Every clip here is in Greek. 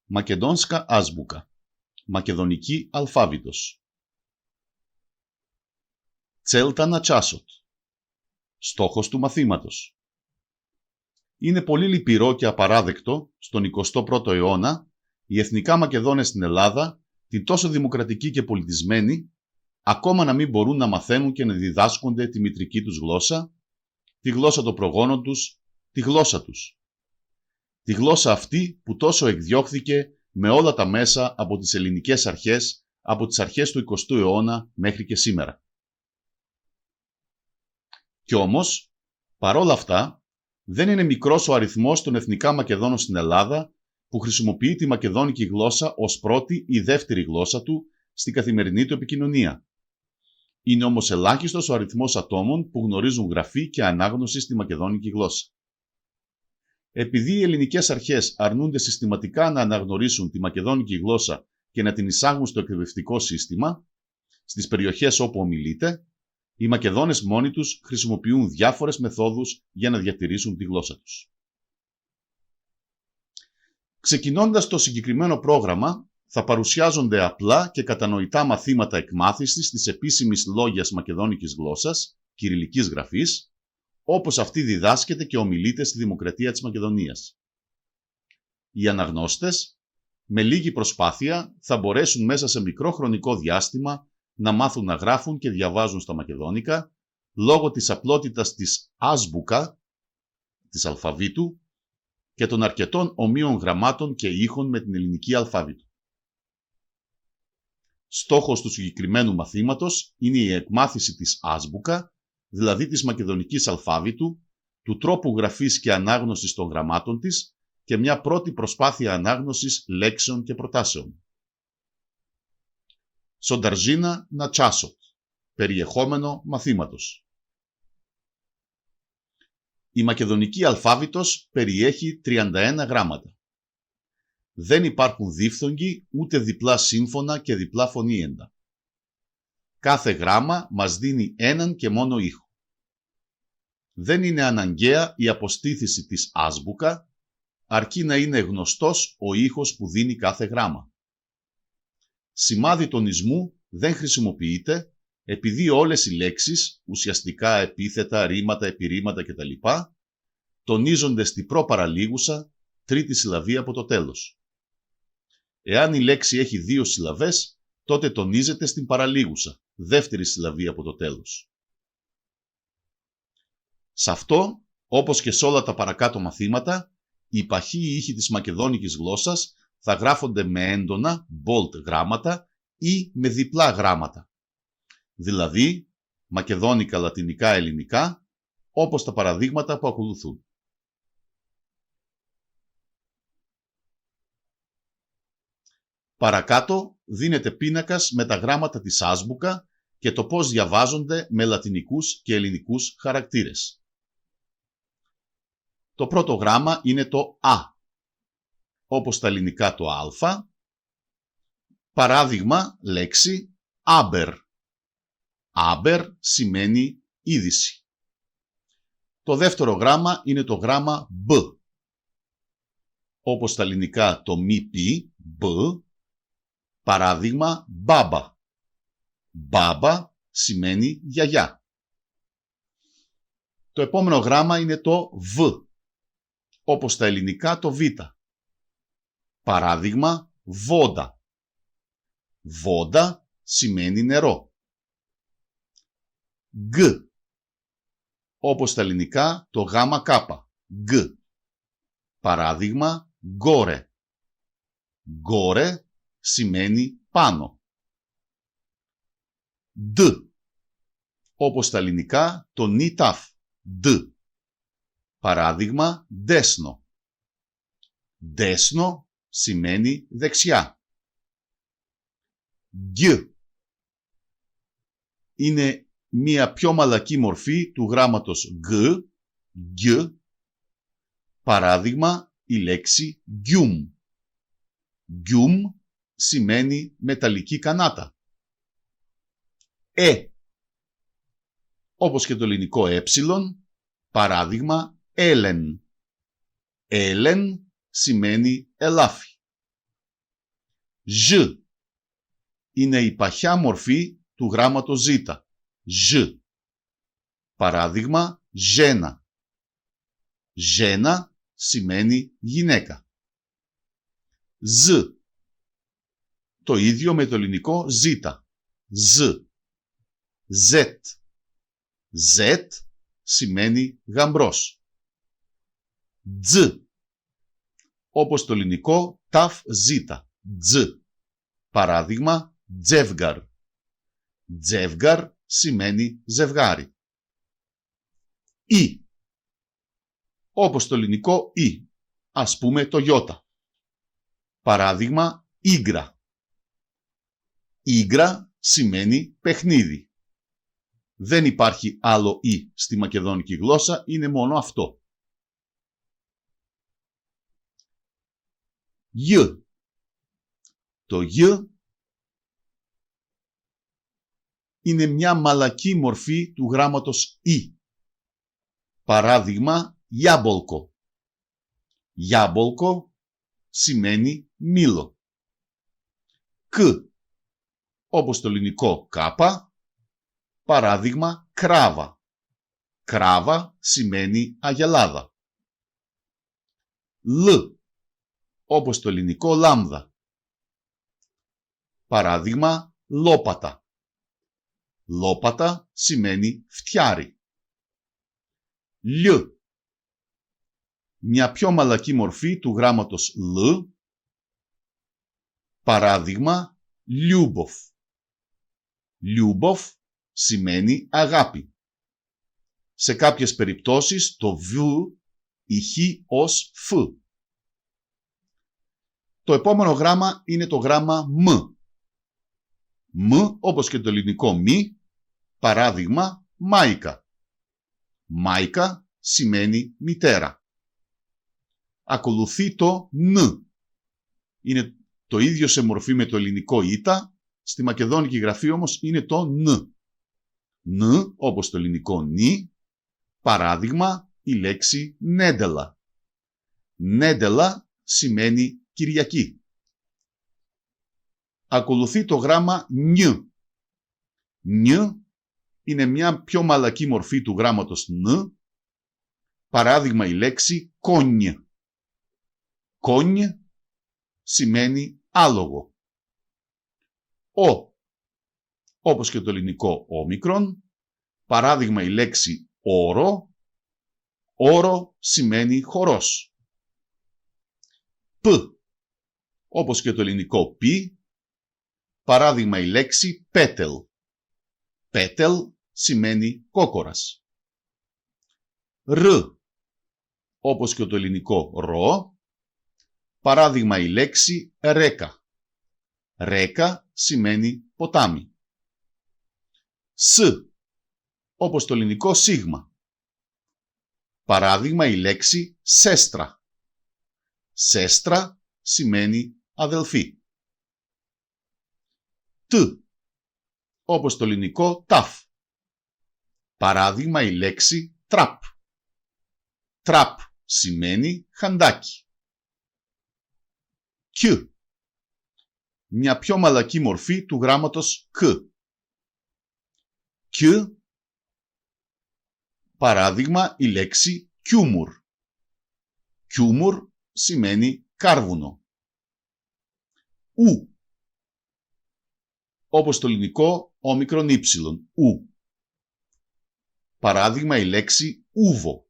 Μακεδόνσκα άσμπουκα. Μακεδονική αλφάβητος. Τσέλτα να τσάσοτ. Στόχος του μαθήματος. Είναι πολύ λυπηρό και απαράδεκτο στον 21ο αιώνα οι εθνικά Μακεδόνες στην Ελλάδα, την τόσο δημοκρατική και πολιτισμένη, ακόμα να μην μπορούν να μαθαίνουν και να διδάσκονται τη μητρική τους γλώσσα, τη γλώσσα των προγόνων τους, τη γλώσσα τους. Τη γλώσσα αυτή που τόσο εκδιώχθηκε με όλα τα μέσα από τις ελληνικές αρχές, από τις αρχές του 20ου αιώνα μέχρι και σήμερα. Κι όμως, παρόλα αυτά, δεν είναι μικρός ο αριθμός των εθνικά Μακεδόνων στην Ελλάδα που χρησιμοποιεί τη μακεδόνικη γλώσσα ως πρώτη ή δεύτερη γλώσσα του στην καθημερινή του επικοινωνία. Είναι όμως ελάχιστος ο αριθμός ατόμων που γνωρίζουν γραφή και ανάγνωση στη μακεδόνικη γλώσσα. Επειδή οι ελληνικές αρχές αρνούνται συστηματικά να αναγνωρίσουν τη μακεδόνικη γλώσσα και να την εισάγουν στο εκπαιδευτικό σύστημα, στις περιοχές όπου ομιλείται, οι Μακεδόνες μόνοι τους χρησιμοποιούν διάφορες μεθόδους για να διατηρήσουν τη γλώσσα τους. Ξεκινώντας το συγκεκριμένο πρόγραμμα, θα παρουσιάζονται απλά και κατανοητά μαθήματα εκμάθησης της επίσημης λόγιας μακεδόνικης γλώσσας, κυριλικής γραφής, όπως αυτή διδάσκεται και ομιλείται στη Δημοκρατία της Μακεδονίας. Οι αναγνώστες, με λίγη προσπάθεια, θα μπορέσουν μέσα σε μικρό χρονικό διάστημα να μάθουν να γράφουν και διαβάζουν στα μακεδόνικα, λόγω της απλότητας της άσμπουκα, της αλφαβήτου, και των αρκετών ομοίων γραμμάτων και ήχων με την ελληνική αλφάβητο. Στόχος του συγκεκριμένου μαθήματος είναι η εκμάθηση της άσμπουκα, δηλαδή της μακεδονικής αλφάβητου, του τρόπου γραφής και ανάγνωσης των γραμμάτων της και μια πρώτη προσπάθεια ανάγνωσης λέξεων και προτάσεων. Σονταρζίνα να τσάσοτ. Περιεχόμενο μαθήματος. Η μακεδονική αλφάβητος περιέχει 31 γράμματα. Δεν υπάρχουν δίφθογγοι ούτε διπλά σύμφωνα και διπλά φωνήεντα. Κάθε γράμμα μας δίνει έναν και μόνο ήχο. Δεν είναι αναγκαία η αποστήθηση της άσμπουκα, αρκεί να είναι γνωστός ο ήχος που δίνει κάθε γράμμα. Σημάδι τονισμού δεν χρησιμοποιείται, επειδή όλες οι λέξεις, ουσιαστικά επίθετα, ρήματα, επιρρήματα κτλ. Τονίζονται στη προπαραλίγουσα, τρίτη συλλαβή από το τέλος. Εάν η λέξη έχει 2 συλλαβές, τότε τονίζεται στην παραλίγουσα, δεύτερη συλλαβή από το τέλος. Σε αυτό, όπως και σε όλα τα παρακάτω μαθήματα, οι παχύοι ήχοι της μακεδόνικης γλώσσας θα γράφονται με έντονα, bold γράμματα ή με διπλά γράμματα. Δηλαδή, μακεδόνικα, λατινικά, ελληνικά, όπως τα παραδείγματα που ακολουθούν. Παρακάτω δίνεται πίνακας με τα γράμματα της άσμπουκα και το πώς διαβάζονται με λατινικούς και ελληνικούς χαρακτήρες. Το πρώτο γράμμα είναι το Α, όπως τα ελληνικά το Α. Παράδειγμα, λέξη άμπερ. Άμπερ σημαίνει είδηση. Το δεύτερο γράμμα είναι το γράμμα Μπ. Όπως στα ελληνικά το μη πι, Μπ. Παράδειγμα, μπάμπα. Μπάμπα σημαίνει γιαγιά. Το επόμενο γράμμα είναι το Β. Όπως στα ελληνικά το Β. Παράδειγμα, βόντα. Βόντα σημαίνει νερό. Γ. Όπως στα ελληνικά το γάμα κάπα. Γ. Παράδειγμα, γκόρε. Γκόρε σημαίνει πάνω. Δ. Όπως στα ελληνικά το νι ταφ. Δ. Παράδειγμα, δέσνο. Δέσνο σημαίνει δεξιά. Γ. Είναι μία πιο μαλακή μορφή του γράμματος Γ. Γ. Παράδειγμα, η λέξη γκιούμ. Γκιούμ σημαίνει μεταλλική κανάτα. Όπως και το ελληνικό παράδειγμα έλεν. Έλεν σημαίνει ελάφι. Ζ είναι η παχιά μορφή του γράμματος Ζ. Ζ. Παράδειγμα, Ζένα. Ζένα σημαίνει γυναίκα. Ζ. Το ίδιο με το ελληνικό ζήτα. Ζ. Ζετ. Ζετ σημαίνει γαμπρός. Τζ. Όπως το ελληνικό ταφ ζήτα. Τζ. Παράδειγμα, τζεύγαρ. Τζεύγαρ σημαίνει ζευγάρι. Ι. Όπως το ελληνικό Ι. Ας πούμε το Ιώτα. Παράδειγμα, Ίγκρα. Ίγκρα σημαίνει παιχνίδι. Δεν υπάρχει άλλο Ι στη μακεδόνικη γλώσσα, είναι μόνο αυτό. Ι. Το Ι είναι μια μαλακή μορφή του γράμματος Ι. Παράδειγμα, γιάμπολκο. Γιάμπολκο σημαίνει μήλο. Κ. Όπως το ελληνικό κάπα. Παράδειγμα, κράβα. Κράβα σημαίνει αγελάδα. Λ. Όπως το ελληνικό λάμδα. Παράδειγμα, λόπατα. Λόπατα σημαίνει φτιάρι. Λ. Μια πιο μαλακή μορφή του γράμματος Λ. Παράδειγμα, Λιούμποφ. Λιούμποφ σημαίνει αγάπη. Σε κάποιες περιπτώσεις το β ηχεί ως φ. Το επόμενο γράμμα είναι το γράμμα μ. Μ, όπως και το ελληνικό μη, παράδειγμα, μάικα. Μάικα σημαίνει μητέρα. Ακολουθεί το ν. Είναι το ίδιο σε μορφή με το ελληνικό ήτα, στη μακεδόνικη γραφή όμως είναι το ν. Ν, όπως το ελληνικό νι, παράδειγμα, η λέξη νέντελα. Νέντελα σημαίνει Κυριακή. Ακολουθεί το γράμμα νι. Νι είναι μια πιο μαλακή μορφή του γράμματος ν, παράδειγμα η λέξη κόνι. Κόνι σημαίνει άλογο. Ο, όπως και το ελληνικό όμικρον, παράδειγμα η λέξη όρο. Όρο σημαίνει χορός. Π, όπως και το ελληνικό πι, παράδειγμα η λέξη πέτελ. Πέτελ σημαίνει κόκορας. Ρ, όπως και το ελληνικό ρο, παράδειγμα η λέξη ρέκα. Ρέκα σημαίνει ποτάμι. Σ, όπως το ελληνικό σίγμα. Παράδειγμα η λέξη σέστρα. Σέστρα σημαίνει αδελφή. Τ, όπως το ελληνικό ταφ. Παράδειγμα η λέξη τραπ. Τραπ σημαίνει χαντάκι. Κ, μια πιο μαλακή μορφή του γράμματος κ. Κ, παράδειγμα η λέξη κιούμουρ. Κιούμουρ σημαίνει κάρβουνο. Ου, όπως το ελληνικό όμικρον ύψιλον. Ου. Παράδειγμα η λέξη ούβο.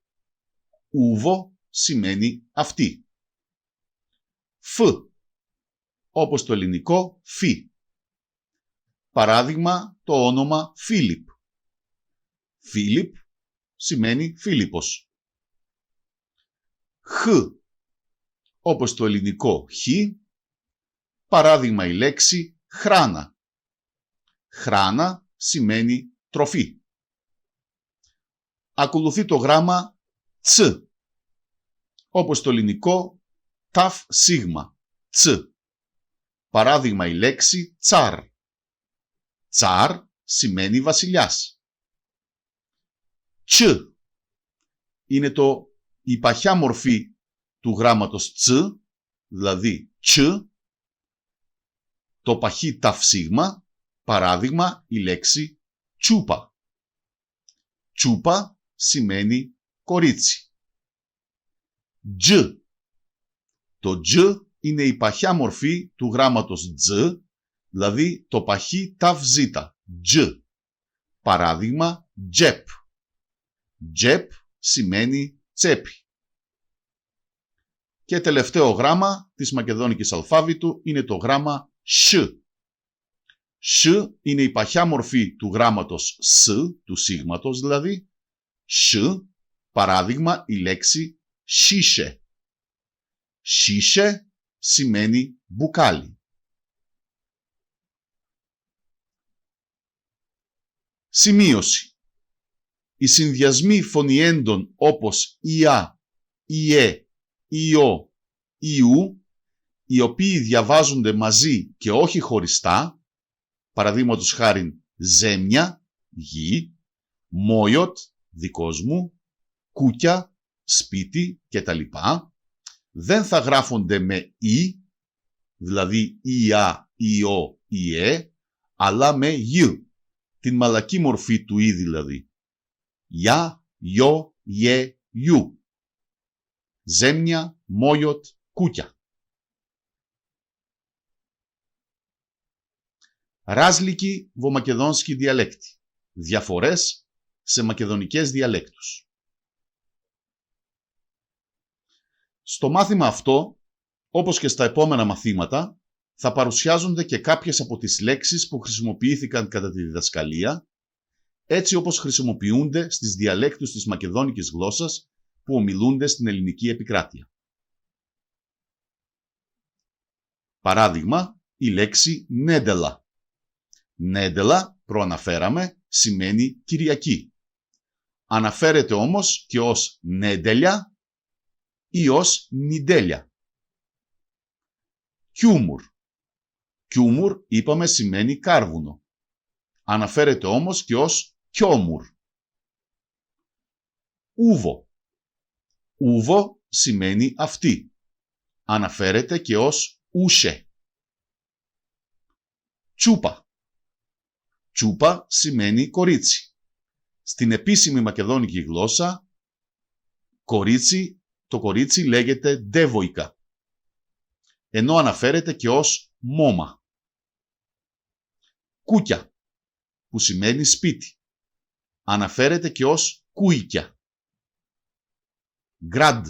Ούβο σημαίνει αυτή. Φ, όπως το ελληνικό φι. Παράδειγμα το όνομα Φίλιπ. Φίλιπ σημαίνει Φίλιππος. Χ, όπως το ελληνικό χ. Παράδειγμα η λέξη χράνα. Χράνα σημαίνει τροφή. Ακολουθεί το γράμμα ts, όπως το ελληνικό ταφ σίγμα. Ts. Παράδειγμα η λέξη τσάρ. Τσάρ σημαίνει βασιλιάς. Τς είναι η παχιά μορφή του γράμματος ts, δηλαδή τς. το παχύ ταυσίγμα, παράδειγμα η λέξη τσούπα. Τσούπα σημαίνει κορίτσι. Τζ. Το τζ είναι η παχιά μορφή του γράμματος τζ, δηλαδή το παχύ ταυζήτα, τζ. Παράδειγμα τζεπ. Τζεπ σημαίνει τσέπη. Και τελευταίο γράμμα της μακεδόνικης αλφάβητου είναι το γράμμα σ. Σ είναι η παχιά μορφή του γράμματος σ, του σίγματος δηλαδή. Σ, παράδειγμα η λέξη σίσε. Σίσε σημαίνει μπουκάλι. Σημείωση. Οι συνδυασμοί φωνιέντων όπως ΙΑ, ΙΕ, ΙΟ, ΙΟΥ, οι οποίοι διαβάζονται μαζί και όχι χωριστά, παραδείγματος χάριν ζέμια, γη, μόιοτ, δικός μου, κούκια, σπίτι κτλ. Δεν θα γράφονται με «η», δηλαδή «ΙΑ», «ΙΟ», «ΙΕ», αλλά με «γιου», την μαλακή μορφή του «η» δηλαδή. «Για», «ιο», «ιε», «ιου». Ζέμια, μόιοτ, κούκια. Ράζλικη βομακεδόνσκι διαλέκτη. Διαφορές σε μακεδονικές διαλέκτους. Στο μάθημα αυτό, όπως και στα επόμενα μαθήματα, θα παρουσιάζονται και κάποιες από τις λέξεις που χρησιμοποιήθηκαν κατά τη διδασκαλία, έτσι όπως χρησιμοποιούνται στις διαλέκτους της μακεδόνικης γλώσσας που ομιλούνται στην ελληνική επικράτεια. Παράδειγμα, η λέξη νέντελα. Νέντελα, προαναφέραμε, σημαίνει Κυριακή. Αναφέρεται όμως και ως νέντελια ή ως νιντέλια. Κιούμουρ. Κιούμουρ, είπαμε, σημαίνει κάρβουνο. Αναφέρεται όμως και ως κιόμουρ. Ούβο. Ούβο σημαίνει αυτή. Αναφέρεται και ως ούσε. Τσούπα. Τσούπα σημαίνει κορίτσι. Στην επίσημη μακεδόνικη γλώσσα, το κορίτσι λέγεται ντέβοϊκα, ενώ αναφέρεται και ως μόμα. Κούκια, που σημαίνει σπίτι. Αναφέρεται και ως κούικια. Γκραντ.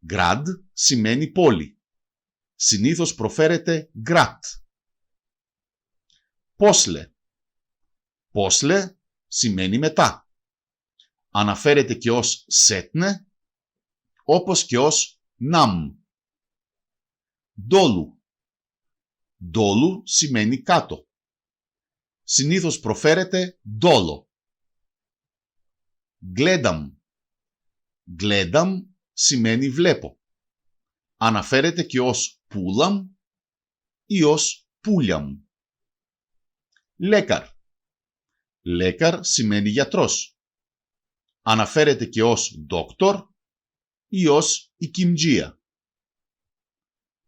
Γκραντ σημαίνει πόλη. Συνήθως προφέρεται γκράτ. Πόσλε. Πόσλε σημαίνει μετά. Αναφέρεται και ως σέτνε, όπως και ως ναμ. Ντόλου. Ντόλου σημαίνει κάτω. Συνήθως προφέρεται ντόλο. Γκλένταμ. Γκλένταμ σημαίνει βλέπω. Αναφέρεται και ως πούλαμ ή ως πούλιαμ. Λέκαρ. Λέκαρ σημαίνει γιατρός. Αναφέρεται και ως ντόκτορ ή ως οικιμτζία.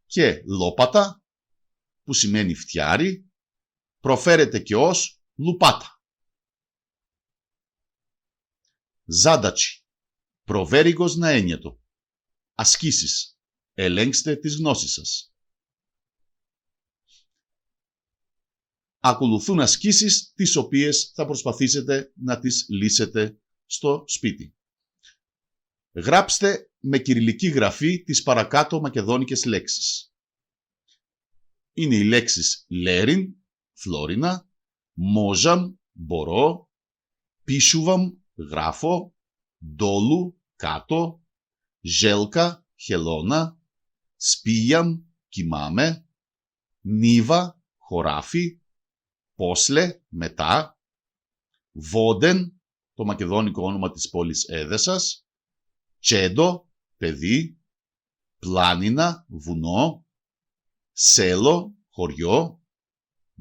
Και λόπατα, που σημαίνει φτιάρι, προφέρεται και ως λουπάτα. Ζάντατσι. Προβέριγος να ένιετο. Ασκήσεις. Ελέγξτε τις γνώσεις σας. Ακολουθούν ασκήσεις τις οποίες θα προσπαθήσετε να τις λύσετε στο σπίτι. Γράψτε με κυριλική γραφή τις παρακάτω μακεδόνικες λέξεις. Είναι οι λέξεις λέριν, φλόρινα, μόζαμ, μπορώ, πίσουβαμ, γράφω, ντόλου, κάτω, ζέλκα, χελώνα, σπίγιαμ, κοιμάμαι, νίβα, χωράφι, πόσλε, μετά, βόντεν, το μακεδόνικο όνομα της πόλης Έδεσας, τσέντο, παιδί, πλάνινα, βουνό, σέλο, χωριό,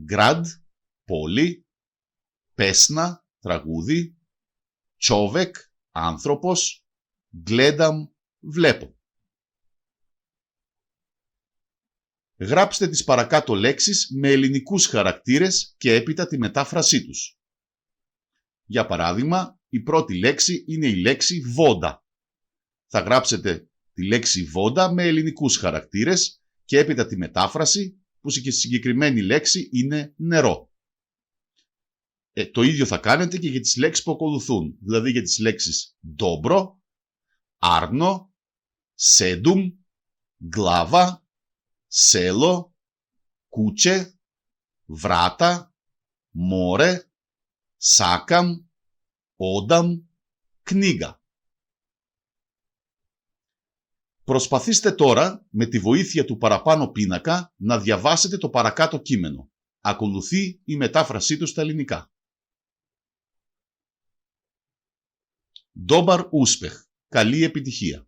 γκραντ, πόλη, πέσνα, τραγούδι, τσόβεκ, άνθρωπος, γκλένταμ, βλέπω. Γράψτε τις παρακάτω λέξεις με ελληνικούς χαρακτήρες και έπειτα τη μετάφρασή τους. Για παράδειγμα, η πρώτη λέξη είναι η λέξη βόντα. Θα γράψετε τη λέξη βόντα με ελληνικούς χαρακτήρες και έπειτα τη μετάφραση που στη συγκεκριμένη λέξη είναι νερό. Το ίδιο θα κάνετε και για τις λέξεις που ακολουθούν, δηλαδή για τις λέξεις ντόμπρο, άρνο, σέντουμ, γκλάβα, σέλο, κούτσε, βράτα, μόρε, σάκαμ, όνταμ, κνίγα. Προσπαθήστε τώρα με τη βοήθεια του παραπάνω πίνακα να διαβάσετε το παρακάτω κείμενο. Ακολουθεί η μετάφρασή του στα ελληνικά. Ντόμπαρ ούσπεχ. Καλή επιτυχία.